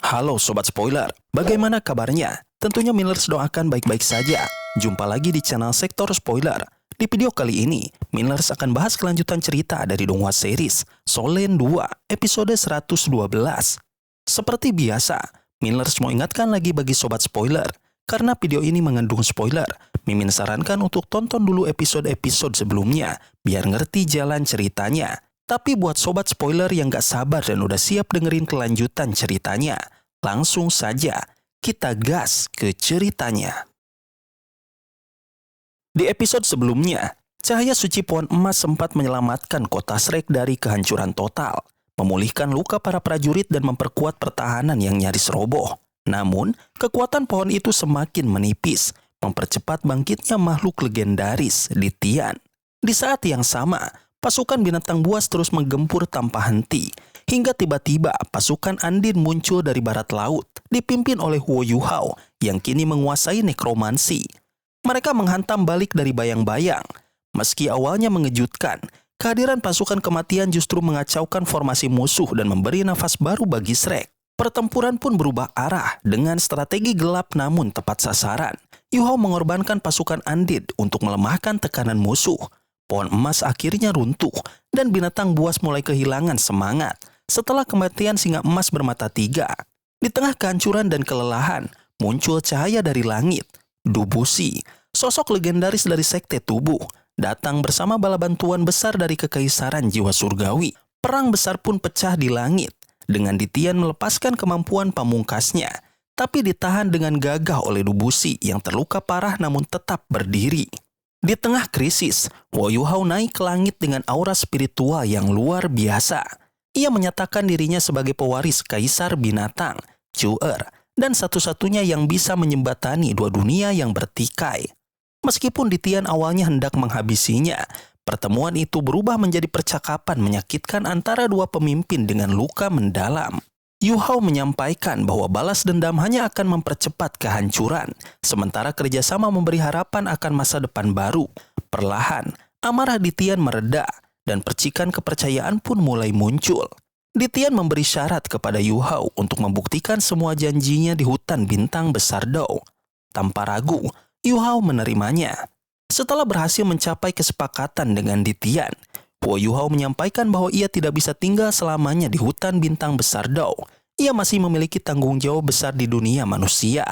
Halo Sobat Spoiler, bagaimana kabarnya? Tentunya Millers doakan baik-baik saja. Jumpa lagi di channel Sektor Spoiler. Di video kali ini, Millers akan bahas kelanjutan cerita dari dongeng series Solen 2 episode 112. Seperti biasa, Millers mau ingatkan lagi bagi Sobat Spoiler, karena video ini mengandung spoiler, Mimin sarankan untuk tonton dulu episode-episode sebelumnya, biar ngerti jalan ceritanya. Tapi buat Sobat Spoiler yang gak sabar dan udah siap dengerin kelanjutan ceritanya, langsung saja kita gas ke ceritanya. Di episode sebelumnya, cahaya suci pohon emas sempat menyelamatkan kota Shrek dari kehancuran total, memulihkan luka para prajurit dan memperkuat pertahanan yang nyaris roboh. Namun, kekuatan pohon itu semakin menipis, mempercepat bangkitnya makhluk legendaris di Tian. Di saat yang sama, pasukan binatang buas terus menggempur tanpa henti, hingga tiba-tiba pasukan Andin muncul dari barat laut, dipimpin oleh Huo Yuhao yang kini menguasai nekromansi. Mereka menghantam balik dari bayang-bayang. Meski awalnya mengejutkan, kehadiran pasukan kematian justru mengacaukan formasi musuh dan memberi nafas baru bagi Shrek. Pertempuran pun berubah arah dengan strategi gelap namun tepat sasaran. Yuhao mengorbankan pasukan Andin untuk melemahkan tekanan musuh. Pohon emas akhirnya runtuh dan binatang buas mulai kehilangan semangat setelah kematian singa emas bermata tiga. Di tengah kehancuran dan kelelahan, muncul cahaya dari langit. Dubusi, sosok legendaris dari sekte tubuh, datang bersama bala bantuan besar dari kekaisaran jiwa surgawi. Perang besar pun pecah di langit, dengan Ditian melepaskan kemampuan pamungkasnya, tapi ditahan dengan gagah oleh Dubusi yang terluka parah namun tetap berdiri. Di tengah krisis, Huo Yuhao naik ke langit dengan aura spiritual yang luar biasa. Ia menyatakan dirinya sebagai pewaris kaisar binatang, Chuer, dan satu-satunya yang bisa menjembatani dua dunia yang bertikai. Meskipun Ditian awalnya hendak menghabisinya, pertemuan itu berubah menjadi percakapan menyakitkan antara dua pemimpin dengan luka mendalam. Yuhao menyampaikan bahwa balas dendam hanya akan mempercepat kehancuran, sementara kerjasama memberi harapan akan masa depan baru. Perlahan, amarah Ditian mereda, dan percikan kepercayaan pun mulai muncul. Ditian memberi syarat kepada Yuhao untuk membuktikan semua janjinya di hutan bintang besar Dou. Tanpa ragu, Yuhao menerimanya. Setelah berhasil mencapai kesepakatan dengan Ditian, Huo Yuhao menyampaikan bahwa ia tidak bisa tinggal selamanya di hutan bintang besar Dou. Ia masih memiliki tanggung jawab besar di dunia manusia.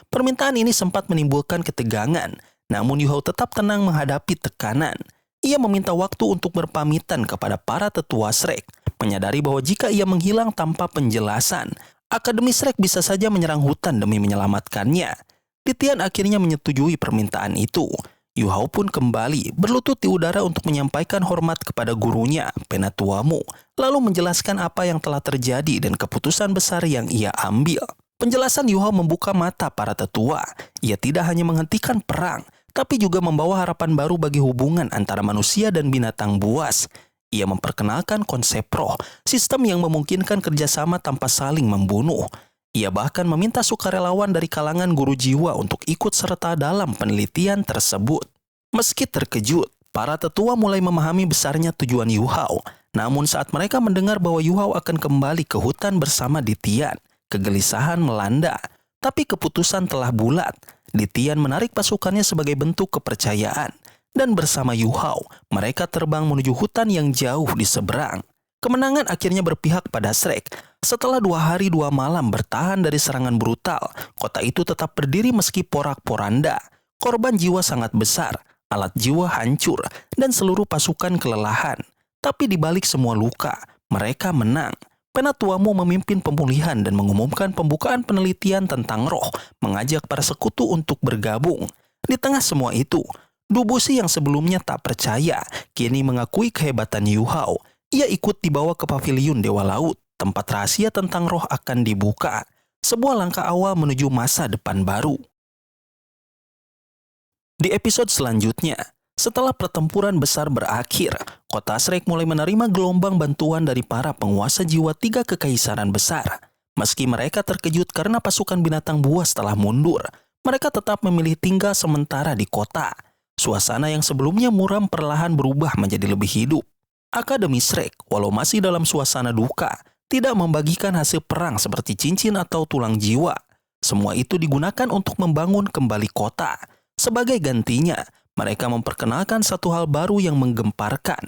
Permintaan ini sempat menimbulkan ketegangan, namun Yuhao tetap tenang menghadapi tekanan. Ia meminta waktu untuk berpamitan kepada para tetua Shrek, menyadari bahwa jika ia menghilang tanpa penjelasan, Akademi Shrek bisa saja menyerang hutan demi menyelamatkannya. Ditian akhirnya menyetujui permintaan itu. Yuhao pun kembali berlutut di udara untuk menyampaikan hormat kepada gurunya, Penatuamu, lalu menjelaskan apa yang telah terjadi dan keputusan besar yang ia ambil. Penjelasan Yuhao membuka mata para tetua. Ia tidak hanya menghentikan perang, tapi juga membawa harapan baru bagi hubungan antara manusia dan binatang buas. Ia memperkenalkan konsep roh, sistem yang memungkinkan kerjasama tanpa saling membunuh. Ia bahkan meminta sukarelawan dari kalangan guru jiwa untuk ikut serta dalam penelitian tersebut. Meski terkejut, para tetua mulai memahami besarnya tujuan Yuhao. Namun saat mereka mendengar bahwa Yuhao akan kembali ke hutan bersama Ditian, kegelisahan melanda. Tapi keputusan telah bulat. Ditian menarik pasukannya sebagai bentuk kepercayaan. Dan bersama Yuhao, mereka terbang menuju hutan yang jauh di seberang. Kemenangan akhirnya berpihak pada Shrek. Setelah 2 hari 2 malam bertahan dari serangan brutal, kota itu tetap berdiri meski porak-poranda. Korban jiwa sangat besar, alat jiwa hancur, dan seluruh pasukan kelelahan. Tapi di balik semua luka, mereka menang. Penatuamu memimpin pemulihan dan mengumumkan pembukaan penelitian tentang roh, mengajak para sekutu untuk bergabung. Di tengah semua itu, Dubusi yang sebelumnya tak percaya, kini mengakui kehebatan Yuhao. Ia ikut dibawa ke paviliun Dewa Laut, tempat rahasia tentang roh akan dibuka. Sebuah langkah awal menuju masa depan baru. Di episode selanjutnya, setelah pertempuran besar berakhir, kota Shrek mulai menerima gelombang bantuan dari para penguasa jiwa 3 kekaisaran besar. Meski mereka terkejut karena pasukan binatang buas telah mundur, mereka tetap memilih tinggal sementara di kota. Suasana yang sebelumnya muram perlahan berubah menjadi lebih hidup. Akademi Shrek, walau masih dalam suasana duka, tidak membagikan hasil perang seperti cincin atau tulang jiwa. Semua itu digunakan untuk membangun kembali kota. Sebagai gantinya, mereka memperkenalkan satu hal baru yang menggemparkan.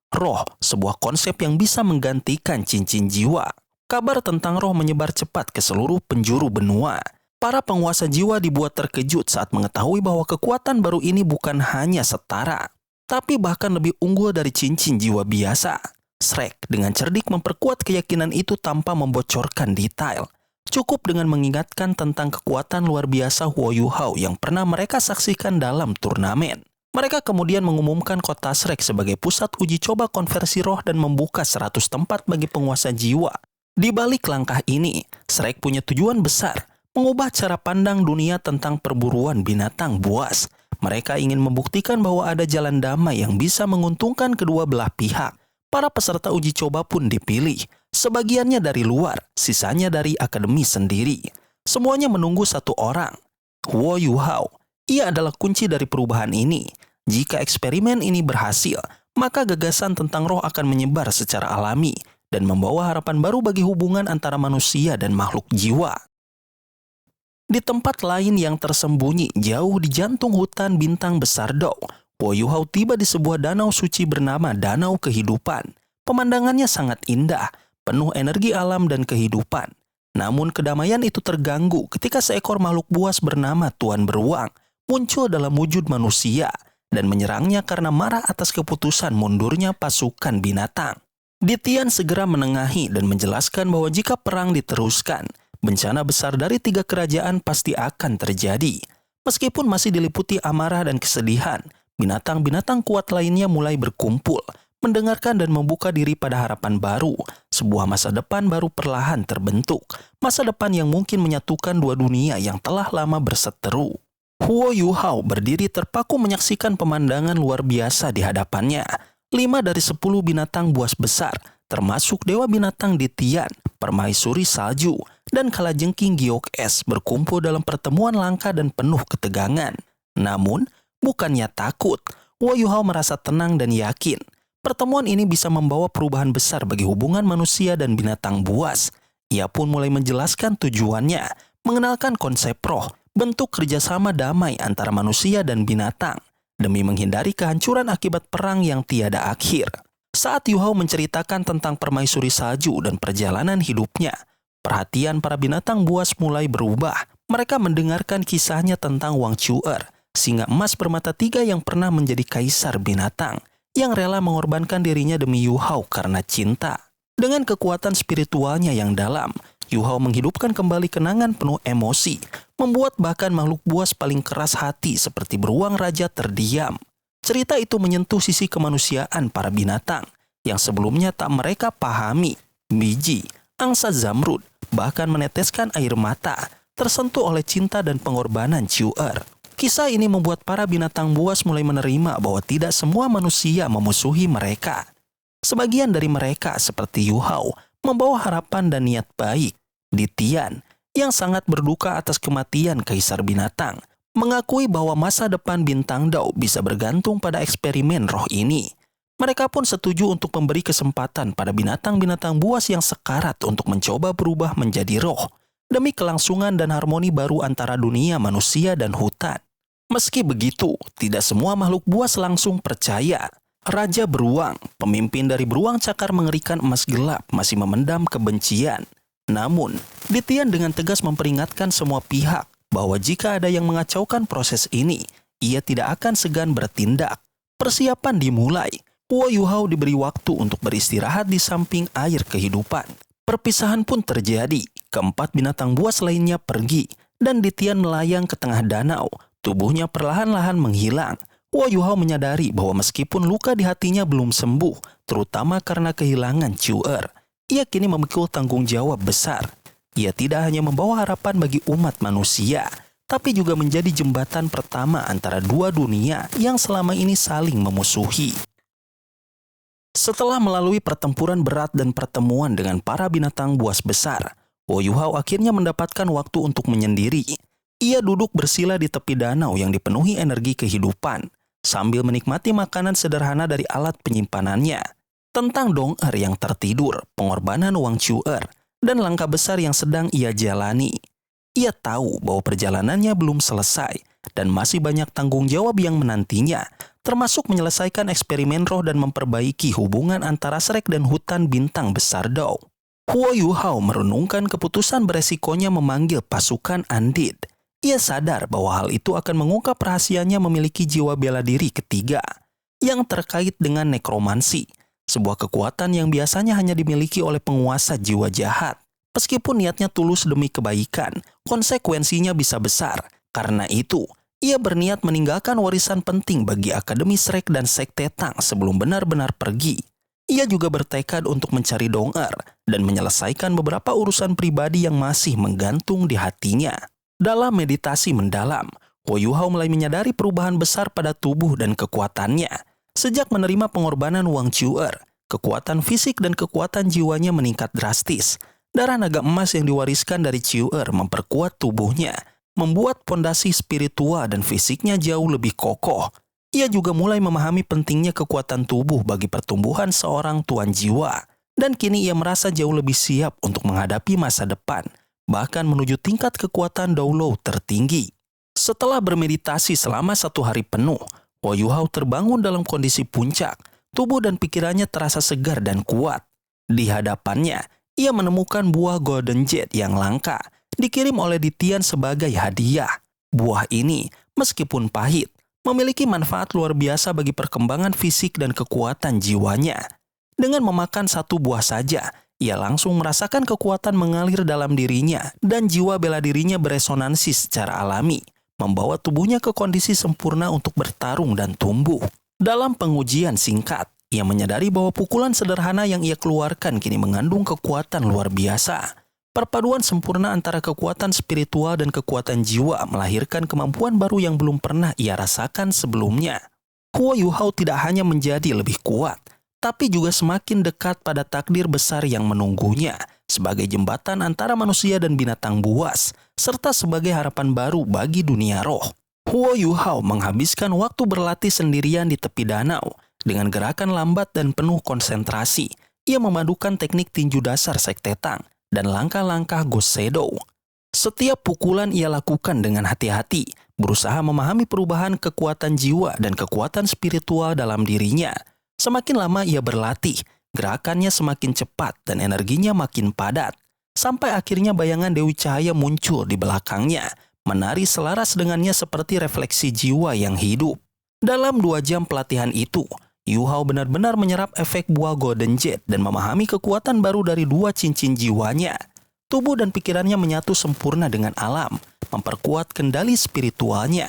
Roh, sebuah konsep yang bisa menggantikan cincin jiwa. Kabar tentang roh menyebar cepat ke seluruh penjuru benua. Para penguasa jiwa dibuat terkejut saat mengetahui bahwa kekuatan baru ini bukan hanya setara, tapi bahkan lebih unggul dari cincin jiwa biasa. Shrek dengan cerdik memperkuat keyakinan itu tanpa membocorkan detail. Cukup dengan mengingatkan tentang kekuatan luar biasa Huo Yuhao yang pernah mereka saksikan dalam turnamen. Mereka kemudian mengumumkan kota Shrek sebagai pusat uji coba konversi roh dan membuka 100 tempat bagi penguasa jiwa. Di balik langkah ini, Shrek punya tujuan besar, mengubah cara pandang dunia tentang perburuan binatang buas. Mereka ingin membuktikan bahwa ada jalan damai yang bisa menguntungkan kedua belah pihak. Para peserta uji coba pun dipilih, sebagiannya dari luar, sisanya dari akademi sendiri. Semuanya menunggu satu orang, Huo Yuhao. Ia adalah kunci dari perubahan ini. Jika eksperimen ini berhasil, maka gagasan tentang roh akan menyebar secara alami dan membawa harapan baru bagi hubungan antara manusia dan makhluk jiwa. Di tempat lain yang tersembunyi jauh di jantung hutan bintang besar Dou, Huo Yuhao tiba di sebuah danau suci bernama Danau Kehidupan. Pemandangannya sangat indah, penuh energi alam dan kehidupan. Namun kedamaian itu terganggu ketika seekor makhluk buas bernama Tuan Beruang muncul dalam wujud manusia dan menyerangnya karena marah atas keputusan mundurnya pasukan binatang. Ditian segera menengahi dan menjelaskan bahwa jika perang diteruskan, bencana besar dari 3 kerajaan pasti akan terjadi. Meskipun masih diliputi amarah dan kesedihan, binatang-binatang kuat lainnya mulai berkumpul, mendengarkan dan membuka diri pada harapan baru. Sebuah masa depan baru perlahan terbentuk. Masa depan yang mungkin menyatukan dua dunia yang telah lama berseteru. Huo Yuhao berdiri terpaku menyaksikan pemandangan luar biasa di hadapannya. 5 dari 10 binatang buas besar, termasuk Dewa Binatang Ditian, Permaisuri Salju, dan Kalajengking Giok Es berkumpul dalam pertemuan langka dan penuh ketegangan. Namun, bukannya takut, Huo Yuhao merasa tenang dan yakin. Pertemuan ini bisa membawa perubahan besar bagi hubungan manusia dan binatang buas. Ia pun mulai menjelaskan tujuannya, mengenalkan konsep roh, bentuk kerjasama damai antara manusia dan binatang, demi menghindari kehancuran akibat perang yang tiada akhir. Saat Yuhao menceritakan tentang Permaisuri Salju dan perjalanan hidupnya, perhatian para binatang buas mulai berubah. Mereka mendengarkan kisahnya tentang Wang Chuer, singa emas bermata 3 yang pernah menjadi kaisar binatang, yang rela mengorbankan dirinya demi Yuhao karena cinta. Dengan kekuatan spiritualnya yang dalam, Yuhao menghidupkan kembali kenangan penuh emosi, membuat bahkan makhluk buas paling keras hati seperti beruang raja terdiam. Cerita itu menyentuh sisi kemanusiaan para binatang yang sebelumnya tak mereka pahami. Biji, angsa zamrud, bahkan meneteskan air mata, tersentuh oleh cinta dan pengorbanan Chuer. Kisah ini membuat para binatang buas mulai menerima bahwa tidak semua manusia memusuhi mereka. Sebagian dari mereka seperti Yuhao membawa harapan dan niat baik. Ditian, yang sangat berduka atas kematian kaisar binatang, mengakui bahwa masa depan bintang Dou bisa bergantung pada eksperimen roh ini. Mereka pun setuju untuk memberi kesempatan pada binatang-binatang buas yang sekarat untuk mencoba berubah menjadi roh, demi kelangsungan dan harmoni baru antara dunia manusia dan hutan. Meski begitu, tidak semua makhluk buas langsung percaya. Raja Beruang, pemimpin dari beruang cakar mengerikan emas gelap, masih memendam kebencian. Namun, Ditian dengan tegas memperingatkan semua pihak bahwa jika ada yang mengacaukan proses ini, ia tidak akan segan bertindak. Persiapan dimulai. Huo Yuhao diberi waktu untuk beristirahat di samping air kehidupan. Perpisahan pun terjadi. Keempat binatang buas lainnya pergi, dan Ditian melayang ke tengah danau. Tubuhnya perlahan-lahan menghilang. Huo Yuhao menyadari bahwa meskipun luka di hatinya belum sembuh, terutama karena kehilangan Chuer, ia kini memikul tanggung jawab besar. Ia tidak hanya membawa harapan bagi umat manusia, tapi juga menjadi jembatan pertama antara dua dunia yang selama ini saling memusuhi. Setelah melalui pertempuran berat dan pertemuan dengan para binatang buas besar, Huo Yuhao akhirnya mendapatkan waktu untuk menyendiri. Ia duduk bersila di tepi danau yang dipenuhi energi kehidupan, sambil menikmati makanan sederhana dari alat penyimpanannya. tentang Dong-er yang tertidur, pengorbanan Wang Chuer, dan langkah besar yang sedang ia jalani. Ia tahu bahwa perjalanannya belum selesai dan masih banyak tanggung jawab yang menantinya, termasuk menyelesaikan eksperimen roh dan memperbaiki hubungan antara Shrek dan hutan bintang besar Dao. Huo Yuhao merenungkan keputusan beresikonya memanggil pasukan Undead. Ia sadar bahwa hal itu akan mengungkap rahasianya memiliki jiwa bela diri ketiga yang terkait dengan nekromansi, sebuah kekuatan yang biasanya hanya dimiliki oleh penguasa jiwa jahat. Meskipun niatnya tulus demi kebaikan, konsekuensinya bisa besar. Karena itu, ia berniat meninggalkan warisan penting bagi Akademi Shrek dan Sekte Tang sebelum benar-benar pergi. Ia juga bertekad untuk mencari Dong-er dan menyelesaikan beberapa urusan pribadi yang masih menggantung di hatinya. Dalam meditasi mendalam, Huo Yuhao mulai menyadari perubahan besar pada tubuh dan kekuatannya. Sejak menerima pengorbanan Wang Chuer, kekuatan fisik dan kekuatan jiwanya meningkat drastis. Darah naga emas yang diwariskan dari Chuer memperkuat tubuhnya, membuat pondasi spiritual dan fisiknya jauh lebih kokoh. Ia juga mulai memahami pentingnya kekuatan tubuh bagi pertumbuhan seorang tuan jiwa. Dan kini ia merasa jauh lebih siap untuk menghadapi masa depan, bahkan menuju tingkat kekuatan Doulou tertinggi. Setelah bermeditasi selama 1 hari penuh, Huo Yuhao terbangun dalam kondisi puncak. Tubuh dan pikirannya terasa segar dan kuat. Di hadapannya, ia menemukan buah Golden Jet yang langka, dikirim oleh Ditian sebagai hadiah. Buah ini, meskipun pahit, memiliki manfaat luar biasa bagi perkembangan fisik dan kekuatan jiwanya. Dengan memakan 1 buah saja, ia langsung merasakan kekuatan mengalir dalam dirinya dan jiwa bela dirinya beresonansi secara alami, membawa tubuhnya ke kondisi sempurna untuk bertarung dan tumbuh. Dalam pengujian singkat, ia menyadari bahwa pukulan sederhana yang ia keluarkan kini mengandung kekuatan luar biasa. Perpaduan sempurna antara kekuatan spiritual dan kekuatan jiwa melahirkan kemampuan baru yang belum pernah ia rasakan sebelumnya. Huo Yuhao tidak hanya menjadi lebih kuat, tapi juga semakin dekat pada takdir besar yang menunggunya sebagai jembatan antara manusia dan binatang buas, serta sebagai harapan baru bagi dunia roh. Huo Yuhao menghabiskan waktu berlatih sendirian di tepi danau. Dengan gerakan lambat dan penuh konsentrasi, ia memadukan teknik tinju dasar Sekte Tang dan langkah-langkah Ghost Shadow. Setiap pukulan ia lakukan dengan hati-hati, berusaha memahami perubahan kekuatan jiwa dan kekuatan spiritual dalam dirinya. Semakin lama ia berlatih, gerakannya semakin cepat dan energinya makin padat. Sampai akhirnya bayangan Dewi Cahaya muncul di belakangnya, menari selaras dengannya seperti refleksi jiwa yang hidup. Dalam 2 jam pelatihan itu, Yuhao benar-benar menyerap efek buah Golden Jet dan memahami kekuatan baru dari 2 cincin jiwanya. Tubuh dan pikirannya menyatu sempurna dengan alam, memperkuat kendali spiritualnya.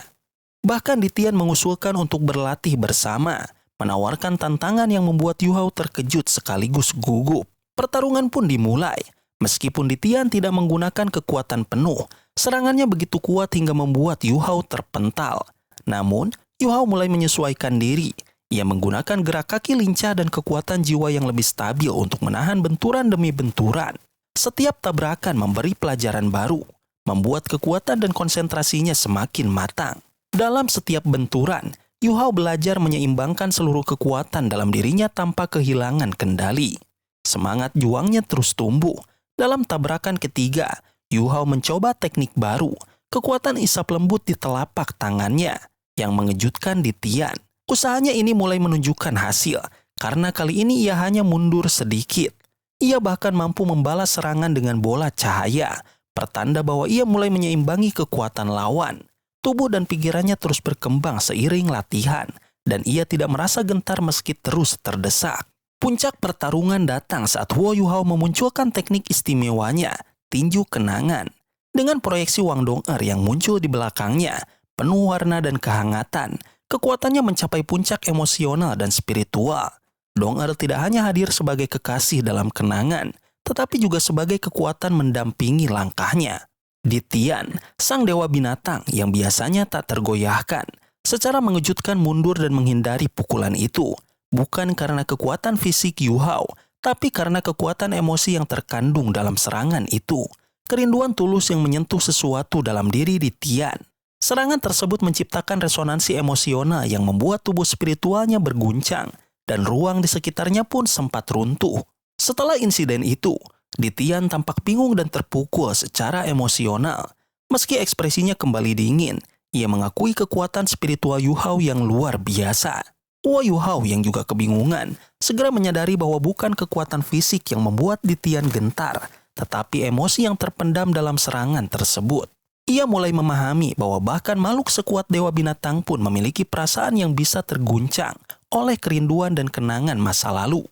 Bahkan Ditian mengusulkan untuk berlatih bersama, menawarkan tantangan yang membuat Yuhao terkejut sekaligus gugup. Pertarungan pun dimulai. Meskipun Ditian tidak menggunakan kekuatan penuh, serangannya begitu kuat hingga membuat Yuhao terpental. Namun, Yuhao mulai menyesuaikan diri. Ia menggunakan gerak kaki lincah dan kekuatan jiwa yang lebih stabil untuk menahan benturan demi benturan. Setiap tabrakan memberi pelajaran baru, membuat kekuatan dan konsentrasinya semakin matang. Dalam setiap benturan, Yuhao belajar menyeimbangkan seluruh kekuatan dalam dirinya tanpa kehilangan kendali. Semangat juangnya terus tumbuh. Dalam tabrakan ketiga, Yuhao mencoba teknik baru, kekuatan isap lembut di telapak tangannya, yang mengejutkan Ditian. Usahanya ini mulai menunjukkan hasil, karena kali ini ia hanya mundur sedikit. Ia bahkan mampu membalas serangan dengan bola cahaya, pertanda bahwa ia mulai menyeimbangi kekuatan lawan. Tubuh dan pikirannya terus berkembang seiring latihan, dan ia tidak merasa gentar meski terus terdesak. Puncak pertarungan datang saat Huo Yuhao memunculkan teknik istimewanya, tinju kenangan. Dengan proyeksi Wang Dong-er yang muncul di belakangnya, penuh warna dan kehangatan, kekuatannya mencapai puncak emosional dan spiritual. Dong-er tidak hanya hadir sebagai kekasih dalam kenangan, tetapi juga sebagai kekuatan mendampingi langkahnya. Ditian, sang dewa binatang yang biasanya tak tergoyahkan, secara mengejutkan mundur dan menghindari pukulan itu, bukan karena kekuatan fisik Yuhao, tapi karena kekuatan emosi yang terkandung dalam serangan itu. Kerinduan tulus yang menyentuh sesuatu dalam diri Ditian. Serangan tersebut menciptakan resonansi emosional yang membuat tubuh spiritualnya berguncang. dan ruang di sekitarnya pun sempat runtuh. Setelah insiden itu, Ditian tampak bingung dan terpukul secara emosional. Meski ekspresinya kembali dingin, ia mengakui kekuatan spiritual Yu Hao yang luar biasa. Yu Hao yang juga kebingungan, segera menyadari bahwa bukan kekuatan fisik yang membuat Ditian gentar, tetapi emosi yang terpendam dalam serangan tersebut. Ia mulai memahami bahwa bahkan makhluk sekuat dewa binatang pun memiliki perasaan yang bisa terguncang oleh kerinduan dan kenangan masa lalu.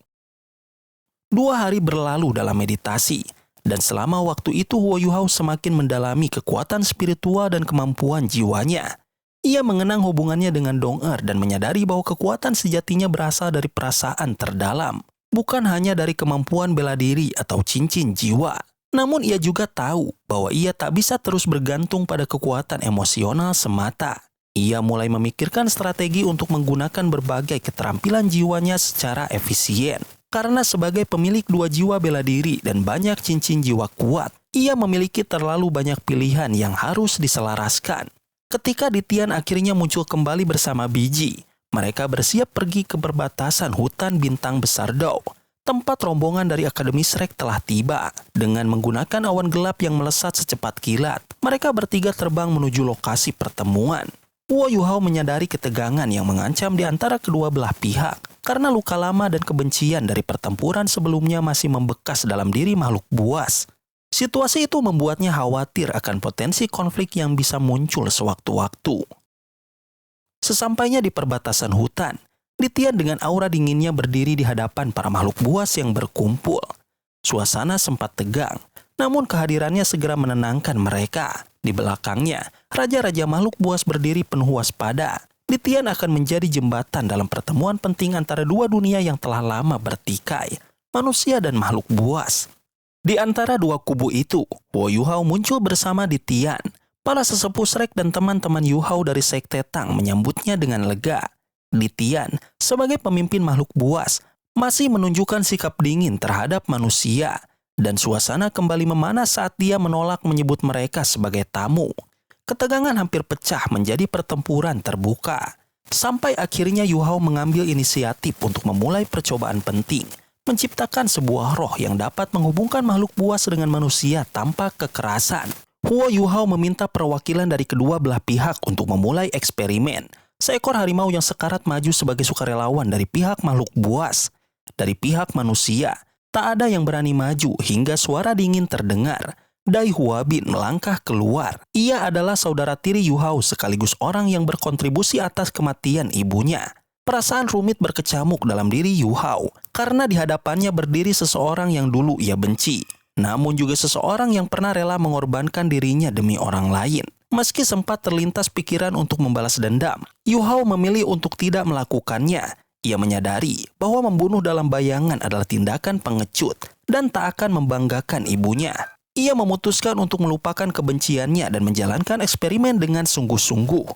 2 hari berlalu dalam meditasi, dan selama waktu itu Yu Hao semakin mendalami kekuatan spiritual dan kemampuan jiwanya. Ia mengenang hubungannya dengan Dong-er dan menyadari bahwa kekuatan sejatinya berasal dari perasaan terdalam, bukan hanya dari kemampuan bela diri atau cincin jiwa. Namun ia juga tahu bahwa ia tak bisa terus bergantung pada kekuatan emosional semata. Ia mulai memikirkan strategi untuk menggunakan berbagai keterampilan jiwanya secara efisien. Karena sebagai pemilik 2 jiwa bela diri dan banyak cincin jiwa kuat, ia memiliki terlalu banyak pilihan yang harus diselaraskan. Ketika Ditian akhirnya muncul kembali bersama Biji, mereka bersiap pergi ke perbatasan hutan bintang besar Dao. Tempat rombongan dari Akademi Shrek telah tiba. Dengan menggunakan awan gelap yang melesat secepat kilat, mereka bertiga terbang menuju lokasi pertemuan. Yu Hao menyadari ketegangan yang mengancam di antara kedua belah pihak, karena luka lama dan kebencian dari pertempuran sebelumnya masih membekas dalam diri makhluk buas. Situasi itu membuatnya khawatir akan potensi konflik yang bisa muncul sewaktu-waktu. Sesampainya di perbatasan hutan, Ditian dengan aura dinginnya berdiri di hadapan para makhluk buas yang berkumpul. Suasana sempat tegang, namun kehadirannya segera menenangkan mereka. Di belakangnya, raja-raja makhluk buas berdiri penuh waspada. Ditian akan menjadi jembatan dalam pertemuan penting antara 2 dunia yang telah lama bertikai, manusia dan makhluk buas. Di antara 2 kubu itu, Yu Hao muncul bersama Ditian. Para sesepuh Shrek dan teman-teman Yu Hao dari Sekte Tang menyambutnya dengan lega. Ditian, sebagai pemimpin makhluk buas, masih menunjukkan sikap dingin terhadap manusia, dan suasana kembali memanas saat dia menolak menyebut mereka sebagai tamu. Ketegangan hampir pecah menjadi pertempuran terbuka, sampai akhirnya Yu Hao mengambil inisiatif untuk memulai percobaan penting, menciptakan sebuah roh yang dapat menghubungkan makhluk buas dengan manusia tanpa kekerasan. Yu Hao meminta perwakilan dari kedua belah pihak untuk memulai eksperimen. Seekor harimau yang sekarat maju sebagai sukarelawan dari pihak makhluk buas. Dari pihak manusia, tak ada yang berani maju hingga suara dingin terdengar. Dai Huabin melangkah keluar. Ia adalah saudara tiri Yu Hao sekaligus orang yang berkontribusi atas kematian ibunya. Perasaan rumit berkecamuk dalam diri Yu Hao karena di hadapannya berdiri seseorang yang dulu ia benci. Namun juga seseorang yang pernah rela mengorbankan dirinya demi orang lain. Meski sempat terlintas pikiran untuk membalas dendam, Yu Hao memilih untuk tidak melakukannya. Ia menyadari bahwa membunuh dalam bayangan adalah tindakan pengecut dan tak akan membanggakan ibunya. Ia memutuskan untuk melupakan kebenciannya dan menjalankan eksperimen dengan sungguh-sungguh.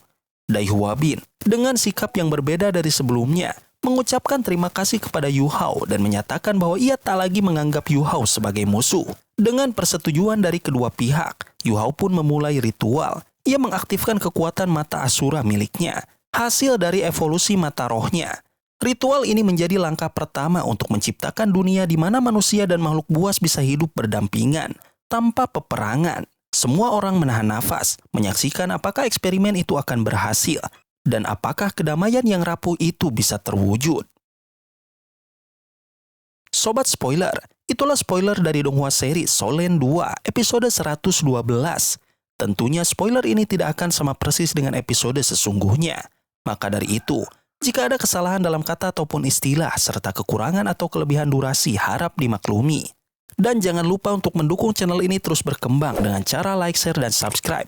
Dai Huabin, dengan sikap yang berbeda dari sebelumnya, mengucapkan terima kasih kepada Yu Hao dan menyatakan bahwa ia tak lagi menganggap Yu Hao sebagai musuh. Dengan persetujuan dari kedua pihak, Yu Hao pun memulai ritual. Ia mengaktifkan kekuatan mata Asura miliknya, hasil dari evolusi mata rohnya. Ritual ini menjadi langkah pertama untuk menciptakan dunia di mana manusia dan makhluk buas bisa hidup berdampingan, tanpa peperangan. Semua orang menahan nafas, menyaksikan apakah eksperimen itu akan berhasil, dan apakah kedamaian yang rapuh itu bisa terwujud. Sobat spoiler, itulah spoiler dari Donghua series Solen 2 episode 112. Tentunya spoiler ini tidak akan sama persis dengan episode sesungguhnya. Maka dari itu, jika ada kesalahan dalam kata ataupun istilah serta kekurangan atau kelebihan durasi harap dimaklumi. Dan jangan lupa untuk mendukung channel ini terus berkembang dengan cara like, share, dan subscribe.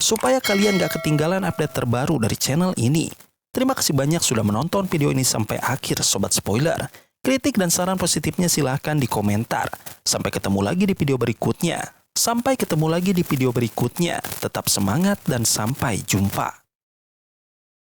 Supaya kalian gak ketinggalan update terbaru dari channel ini. Terima kasih banyak sudah menonton video ini sampai akhir Sobat Spoiler. Kritik dan saran positifnya silahkan di komentar. Sampai ketemu lagi di video berikutnya. Tetap semangat dan sampai jumpa.